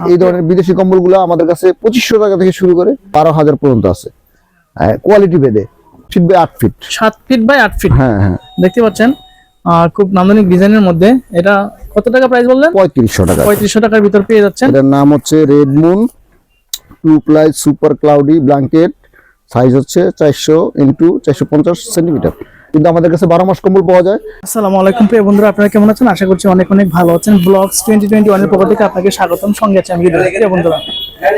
এই ধরনের বিদেশি কম্বলগুলো আমাদের কাছে 2500 টাকা থেকে শুরু করে 12,000 পর্যন্ত আছে, কোয়ালিটি ভেদে। 7 by 8 feet, 7 feet by 8 feet. হ্যাঁ হ্যাঁ, দেখতে পাচ্ছেন খুব নান্দনিক ডিজাইনের মধ্যে। এটা কত টাকা প্রাইস বললেন? 3500 টাকা। 3500 টাকার ভিতর পেয়ে যাচ্ছেন। এটার নাম হচ্ছে red moon 2 ply super cloudy blanket. Size হচ্ছে 400 ইন্টু 450 সেন্টিমিটার। কিন্তু আমাদের কাছে 12 মাস কম্বল পাওয়া যায়। আসসালামু আলাইকুম প্রিয় বন্ধুরা, আপনারা কেমন আছেন? আশা করছি অনেক অনেক ভালো আছেন। ব্লগস 2021 এর পক্ষ থেকে আপনাকে স্বাগতম। সঙ্গে আছে আমি প্রিয় বন্ধুরা।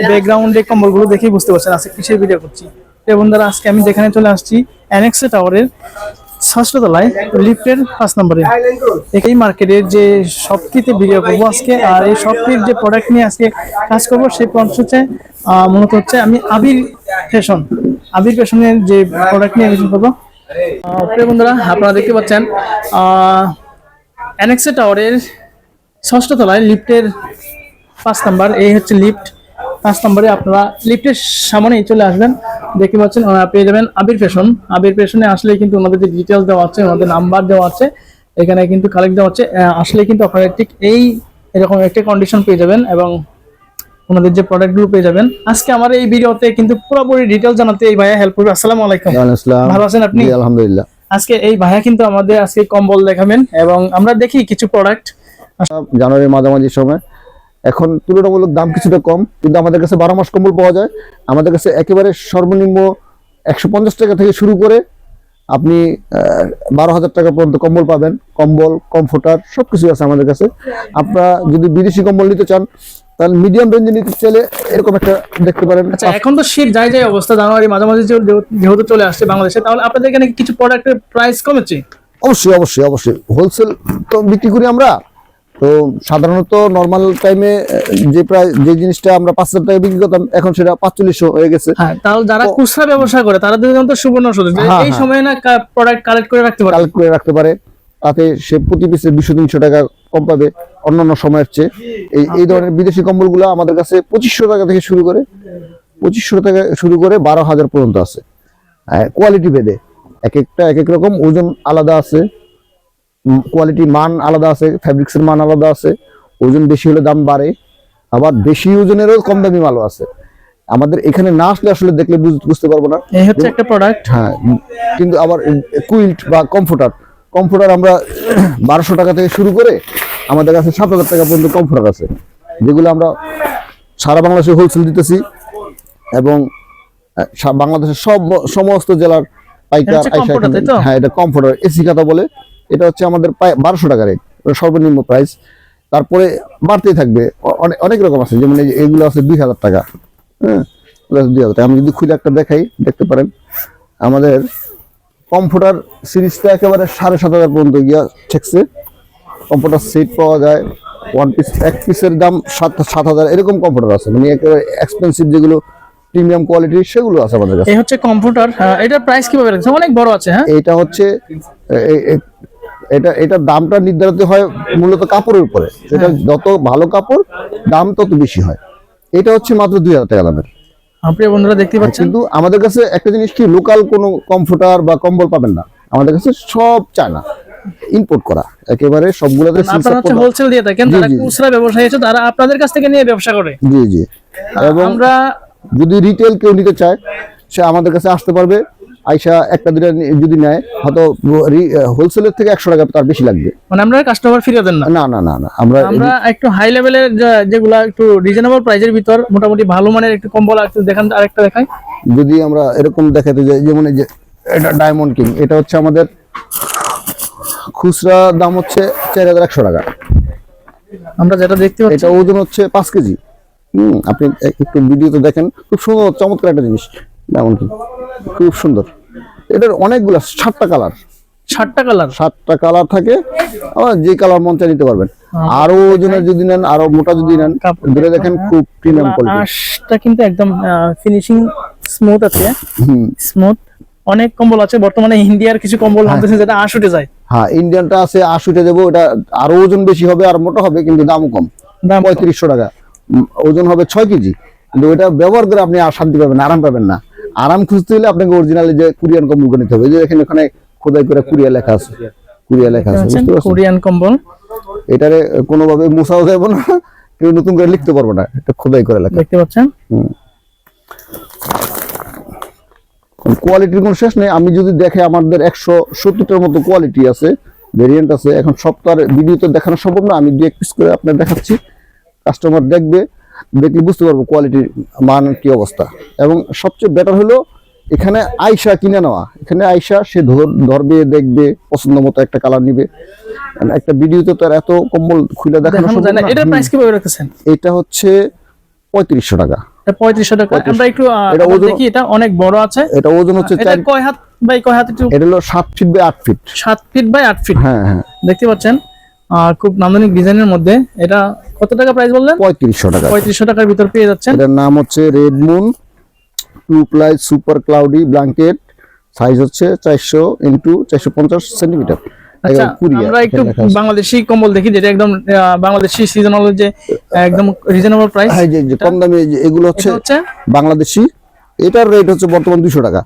ব্যাকগ্রাউন্ডে কম্বলগুলো দেখেই বুঝতে পারছেন আজকে কিসের ভিডিও করছি। প্রিয় বন্ধুরা, আজকে আমি যেখানে চলে আসছি অ্যানেক্সে টাওয়ারের 6ষ্ঠ তলায় লিফটের 5 নম্বরে। এই মার্কেটের যে শপটিতে ভিডিও করবো আজকে, আর এই শপটির যে প্রোডাক্ট নিয়ে আজকে কাজ করবো সেই প্রোডাক্ট হচ্ছে মূলত হচ্ছে আমি আবির ফ্যাশনের যে প্রোডাক্ট নিয়ে কাজ করবো। প্রিয় বন্ধুরা, আপনারা দেখতে পাচ্ছেন অ্যানেক্সে টাওয়ারের 6ষ্ঠ তলায় লিফটের 5 নাম্বার। এই হচ্ছে লিফট 5 নম্বরে। আপনারা লিফটের সামনেই চলে আসবেন, দেখতে পাচ্ছেন পেয়ে যাবেন আবির ফ্যাশন। আবির ফ্যাশনে আসলে কিন্তু ওনাদের যে ডিটেলস দেওয়া আছে, ওনাদের নাম্বার দেওয়া আছে, এখানে কিন্তু কালেক্ট দেওয়া আছে। আসলে কিন্তু আপনারা ঠিক এরকম একটা কন্ডিশন পেয়ে যাবেন এবং ওনাদের যে প্রোডাক্টগুলো পেয়ে যাবেন। আজকে আমার এই ভিডিওতে কিন্তু পুরোপুরি ডিটেইলস জানাতে এই ভাইয়া হেল্প করবে। আসসালামু আলাইকুম। ভালো আছেন আপনি? আলহামদুলিল্লাহ। আজকে এই ভাইয়া কিন্তু আমাদের আজকে কম্বল দেখাবেন এবং আমরা দেখি কিছু প্রোডাক্ট জানুয়ারির মাঝামাঝি সময়। এখন তুলনামূলক দাম কিছুটা কম, কিন্তু আমাদের কাছে 12 মাস কম্বল পাওয়া যায়। আমাদের কাছে একেবারে সর্বনিম্ন 150 টাকা থেকে শুরু করে আপনি 12,000 টাকা পর্যন্ত কম্বল পাবেন। কম্বল, কমফোর্টার সবকিছু আছে আমাদের কাছে। আপনারা যদি বিদেশি কম্বল নিতে চান, তাহলে মিডিয়াম রেঞ্জে নিতে চাইলে এরকম একটা দেখতে পারেন। আচ্ছা, এখন তো শীত যায় অবস্থা, জানুয়ারি মাঝামাঝি যেহেতু চলে আসছে বাংলাদেশে, তাহলে আপনাদের এখানে কিছু প্রোডাক্টের প্রাইস কমেছে? অবশ্যই অবশ্যই অবশ্যই। হোলসেল তো বিক্রি করি আমরা। তো সাধারণত নরমাল টাইমে যে জিনিসটা আমরা 5,000 টাকা বিক্রি করতাম, এখন সেটা 4500 হয়ে গেছে। হ্যাঁ, তাহলে যারা খুচরা ব্যবসা করে তারা তো সুবর্ণ সুযোগ, এই সময় না প্রোডাক্ট কালেক্ট করে রাখতে পারে। তাতে সে প্রতি পিসে 200-300 টাকা কম পাবে অন্যান্য সময়ের চেয়ে। এই ধরনের বিদেশি কম্বলগুলো আমাদের কাছে 2500 টাকা থেকে শুরু করে 12,000 পর্যন্ত আছে, কোয়ালিটি ভেদে। এক এক রকম ওজন আলাদা আছে, কোয়ালিটি মান আলাদা আছে, ফ্যাব্রিক্সের মান আলাদা আছে। ওজন বেশি হলে দাম বাড়ে, আবার বেশি ওজনেরও কম দামি মালও আছে। আমাদের এখানে না আসলে আসলে দেখলে বুঝতে পারবো না। এই হচ্ছে একটা প্রোডাক্ট। হ্যাঁ, কিন্তু আবার কুইল্ট বা কমফোর্টার আমরা 1200 টাকা থেকে শুরু করে আমাদের কাছে 7,000 টাকা পর্যন্ত কমফোর্টার আছে, যেগুলো আমরা সারা বাংলাদেশে হোলসেল দিতেছি এবং বাংলাদেশের সমস্ত জেলার পাইকার। হ্যাঁ, এটা কমফোর্টার এসি খাতা বলে। এটা হচ্ছে আমাদের 1200 টাকা রেট, সর্বনিম্ন প্রাইস। তারপরে বাড়তেই থাকবে, অনেক রকম আছে। যেমন এগুলো আছে 2000 টাকা। হ্যাঁ, 2000 টাকা। আমি যদি খুলে একটা দেখাই, দেখতে পারেন আমাদের কমফোর্টার সিরিজটা একেবারে 7,500 পর্যন্ত গিয়া ঠেকছে। কমফোর্টার সেট পাওয়া যায়, ওয়ান পিস, এক পিসের দাম 7,000 এরকম কমফোর্টার আছে। মানে একেবারে এক্সপেন্সিভ যেগুলো প্রিমিয়াম কোয়ালিটি, সেগুলো আছে আমাদের কাছে। এই হচ্ছে কমফোর্টার। এটার প্রাইস কিভাবে রাখছে? অনেক বড় আছে। হ্যাঁ, এটা হচ্ছে এটার দামটা নির্ধারিত হয় মূলত কাপড়ের উপরে। সেটা যত ভালো কাপড়, দাম তত বেশি হয়। এটা হচ্ছে মাত্র 2,000 টাকা দামের। প্রিয় বন্ধুরা দেখতে পাচ্ছেন, কিন্তু আমাদের কাছে একটা জিনিস কি, লোকাল কোনো কমফোর্টার বা কম্বল পাবেন না আমাদের কাছে। সব চায়না, ইম্পোর্ট করা, একেবারে সবগুলোতে। আপনারা হচ্ছে হোলসেল দিয়ে থাকেন, যারা খুচরা ব্যবসায়ী আছে তারা আপনাদের কাছ থেকে নিয়ে ব্যবসা করে। জি জি। এবং আমরা যদি রিটেল কেউ নিতে চায়, সে আমাদের কাছে আসতে পারবে। আইসা একটা দুটা যদি নেয়, হয়তো হোলসেলের থেকে 100 টাকা তার বেশি লাগবে। মানে আমরা কাস্টমার ফিরিয়ে দেন না? না না না না, আমরা একটু হাই লেভেলের যেগুলা একটু রিজনেবল প্রাইসের ভিতর মোটামুটি ভালো মানের একটু কম্বল একটু দেখান। আরেকটা দেখাই যদি আমরা এরকম দেখাতে যাই, যেমন এই যে এটা ডায়মন্ড কিং, এটা হচ্ছে আমাদের খুচরা দাম হচ্ছে 4,100 টাকা। আমরা যেটা দেখতে পাচ্ছি, এটা ওজন হচ্ছে 5 কেজি। আপনি একটু ভিডিওতে দেখেন, খুব সুন্দর চমৎকার একটা জিনিস। ডায়মন্ড কিং খুব সুন্দর। এটার অনেকগুলো 7টা কালার। 7টা কালার থাকে, যে কালার মন চাই নিতে পারবেন। আরো ওজনের যদি নেন, আরো মোটা যদি নেন, ধরে দেখেন খুব প্রিমিয়াম কোয়ালিটি। আঁশটা কিন্তু একদম ফিনিশিং স্মুথ আছে, স্মুথ। অনেক কম্বল আছে বর্তমানে। ইন্ডিয়ার কিছু কম্বল নামতেছে যেটা আঁশ উঠে যায়। হ্যাঁ, ইন্ডিয়ানটা আছে, আঁশ উঠে যাবো। এটা আরো ওজন বেশি হবে আর মোটা হবে, কিন্তু দামও কম। দাম 3500 টাকা। ওজন হবে 6 কেজি। কিন্তু ওটা ব্যবহার করে আপনি আর শান্তি পাবেন, আরাম পাবেন না। আরাম খুঁজতে হলে আপনাকে অরিজিনালি যে কোরিয়ান কম্বল নিতে হবে। যে দেখেন ওখানে খোদাই করে কোরিয়া লেখা আছে, কোরিয়া লেখা আছে। কোরিয়ান কম্বল। এটারে কোনোভাবে মোছাও যাবে না, কেউ নতুন করে লিখতে পারবে না, এটা খোদাই করে লেখা। দেখতে পাচ্ছেন কোয়ালিটির কোনো শেষ নেই। আমি যদি দেখে আমাদের 170টার মতো কোয়ালিটি আছে, ভেরিয়েন্ট আছে। এখন সব তো আর ভিডিওতে দেখানো সম্ভব না, আমি 2-1 পিস করে আপনার দেখাচ্ছি। কাস্টমার দেখলে বুঝতে পারবো কোয়ালিটির মান কি অবস্থা। এবং সবচেয়ে বেটার হলো এখানে আইসা কিনে নেওয়া। এখানে আইসা সে ধরবে, দেখবে, পছন্দ মতো একটা কালার নিবে। একটা ভিডিওতে তো আর এত কম্বল খুলে দেখানো সম্ভব না। এটার প্রাইস কিভাবে রাখতেছেন? এটা হচ্ছে 3500 টাকা। 3500 টাকা। আমরা একটু দেখি, এটা অনেক বড় আছে। এটা ওজন হচ্ছে এটা কয় হাত বাই কয় হাত? একটু এটা হলো 7 feet by 8 feet. 7 feet by 8 feet. হ্যাঁ হ্যাঁ, দেখতে পাচ্ছেন খুব নান্দনিক ডিজাইনের মধ্যে। এটা কত টাকা প্রাইস বললেন? 3500 টাকা। 3500 টাকার ভিতর পেয়ে যাচ্ছেন। এটার নাম হচ্ছে red moon 2 ply super cloudy blanket. Size হচ্ছে 400 × 450 সেন্টিমিটার। আচ্ছা, আমরা একটু বাংলাদেশি কম্বল দেখি, যেটা একদম বাংলাদেশি সিজনাল, যে একদম রিজনেবল প্রাইস। হ্যাঁ, যে কম দামে এগুলো হচ্ছে বাংলাদেশি। এটার রেট হচ্ছে বর্তমান 200 টাকা।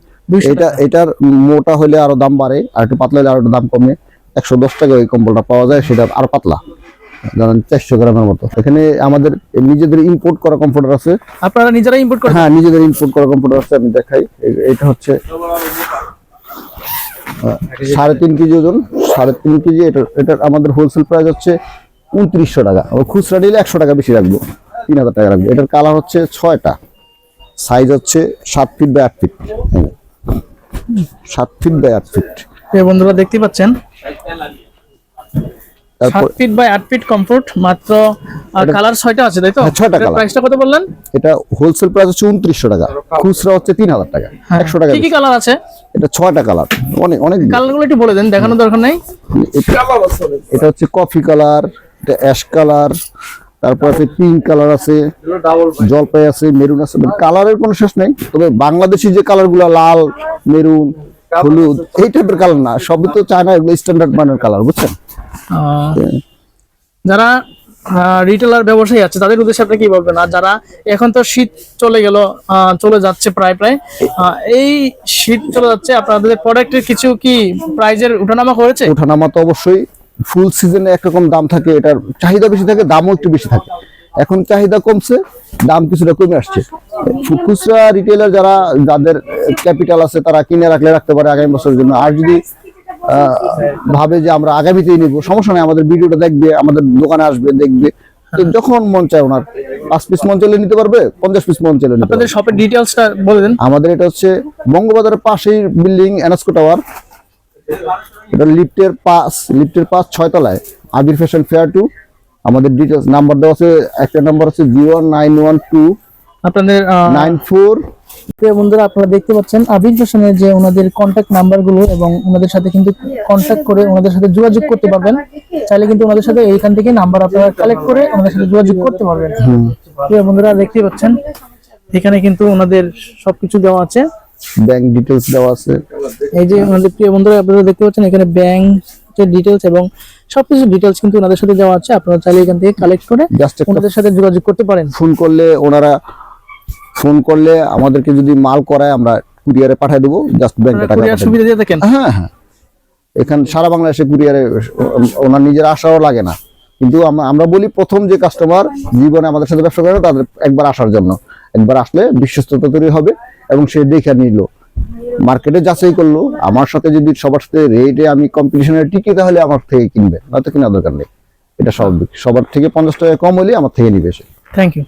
এটার মোটা হলে আরো দাম বাড়ে, আর একটু পাতলা হলে আরো দাম কমে। 110 টাকা ওই কম্বলটা পাওয়া যায়, সেটা আরো পাতলা, ধরেন 400 গ্রামের মতো। এখানে আমাদের নিজেদের ইম্পোর্ট করা কম্পিউটার আছে। আপনারা নিজেরা ইম্পোর্ট করেন? হ্যাঁ, নিজেদের ইম্পোর্ট করা কম্পিউটার আছে, আমি দেখাই। এটা হচ্ছে 3.5 কেজি ওজন, 3.5 কেজি। এটার আমাদের হোলসেল প্রাইস হচ্ছে 2900 টাকা। খুচরা নিলে 100 টাকা বেশি রাখবো, 3000 টাকা রাখবো। এটার কালার হচ্ছে 6টা। সাইজ হচ্ছে 7 feet by 8 feet. 7 feet by 8 feet. এই বন্ধুরা দেখতে পাচ্ছেন, তারপর 7 ফিট বাই 8 ফিট কমফোর্ট। মাত্র কালার 6টা আছে, তাই তো? 6টা কালার। প্রাইসটা কত বললেন? এটা হোলসেল প্রাইস হচ্ছে 2900 টাকা, খুচরা হচ্ছে 3000 টাকা। 100 টাকা। কি কি কালার আছে? এটা 6টা কালার, অনেক অনেক। কালারগুলো একটু বলে দেন, দেখানোর দরকার নেই। এটা হচ্ছে কফি কালার, এটা অ্যাশ কালার, তারপর আছে পিঙ্ক কালার আছে, জলপাই আছে, মেরুন আছে। কালারের কোনো শেষ নেই। তবে বাংলাদেশি যে কালারগুলো লাল, মেরুন, হলুদ, এই টাইপের কালার না, সবই তো চায়না, এগুলো স্ট্যান্ডার্ড মানের কালার, বুঝছেন? যারা রিটেলার ব্যবসায়ী আছে তাদের উদ্দেশ্যে আপনি কি বলবেন? আর যারা এখন তো শীত চলে গেল, চলে যাচ্ছে প্রায় এই শীত চলে যাচ্ছে, আপনাদের প্রোডাক্টের কিছু কি প্রাইজের উঠানামা করেছে? ওঠানামা তো অবশ্যই। ফুল সিজনে একরকম দাম থাকে, এটার চাহিদা বেশি থাকে, দামও একটু বেশি থাকে। এখন চাহিদা কমছে, দাম কিছুটা কমে আসছে। খুচরা রিটেলার যাদের ক্যাপিটাল আছে, তারা কিনে রাখতে পারে আগামী বছরের জন্য। আর যদি ভাবে যে আমরা আগামীতেই নিব, সমস্যা নেই, আমাদের ভিডিওটা দেখবে, আমাদের দোকানে আসবে, দেখবে। তো যখন মন চায় ওনার 5 পিস মন চাইলে নিতে পারবে, 50 পিস মন চাইলে নিতে পারবে। আপনাদের শপের ডিটেইলসটা বলে দেন। আমাদের এটা হচ্ছে বঙ্গবাজারের পাশেই বিল্ডিং, এনএসকো টাওয়ার। এটা লিফটের পাশ 6 তলায়, আবির ফ্যাশন ফেয়ার 2। আমাদের ডিটেইলস নাম্বার দেওয়া আছে, একটা নাম্বার আছে 09112 আপনাদের 94। প্রিয় বন্ধুরা, আপনারা দেখতে পাচ্ছেন আবির ফ্যাশনের যে ওনাদের কন্ট্যাক্ট নাম্বারগুলো, এবং ওনাদের সাথে কিন্তু কন্ট্যাক্ট করে ওনাদের সাথে যোগাযোগ করতে পারবেন। চাইলে কিন্তু ওনাদের সাথে এইখান থেকে নাম্বার আপনারা কালেক্ট করে ওনাদের সাথে যোগাযোগ করতে পারবেন। প্রিয় বন্ধুরা দেখতে পাচ্ছেন, এখানে কিন্তু ওনাদের সবকিছু দেওয়া আছে, ব্যাংক ডিটেইলস দেওয়া আছে। এই যে ওনাদের, প্রিয় বন্ধুরা আপনারা দেখতে পাচ্ছেন, এখানে ব্যাংকের ডিটেইলস এবং সবকিছু ডিটেইলস কিন্তু ওনাদের সাথে দেওয়া আছে। আপনারা চাইলে এখান থেকে কালেক্ট করে ওনাদের সাথে যোগাযোগ করতে পারেন। ফোন করলে আমাদেরকে যদি মাল করায়, আমরা কুরিয়ারে পাঠিয়ে দেবো। জাস্ট ব্যাংকে টাকা কুরিয়ার সুবিধা দিয়ে থাকেন? হ্যাঁ হ্যাঁ, এখানে সারা বাংলাদেশে কুরিয়ারে ওনার নিজের আসাও লাগে না। কিন্তু আমরা বলি, প্রথম যে কাস্টমার জীবনে আমাদের সাথে ব্যবসা করে, তাদের একবার আসার জন্য। একবার আসলে বিশ্বস্ততা তৈরি হবে, এবং সে দেখে নিল, মার্কেটে যাচাই করলো। আমার সাথে যদি সবার সাথে রেটে আমি কম্পিটিশনে টিকি, তাহলে আমার থেকে কিনবে, নয়তো কেনার দরকার নেই। এটা স্বাভাবিক। সবার থেকে 50 টাকা কম হলে আমার থেকে নিবে সে। Thank you.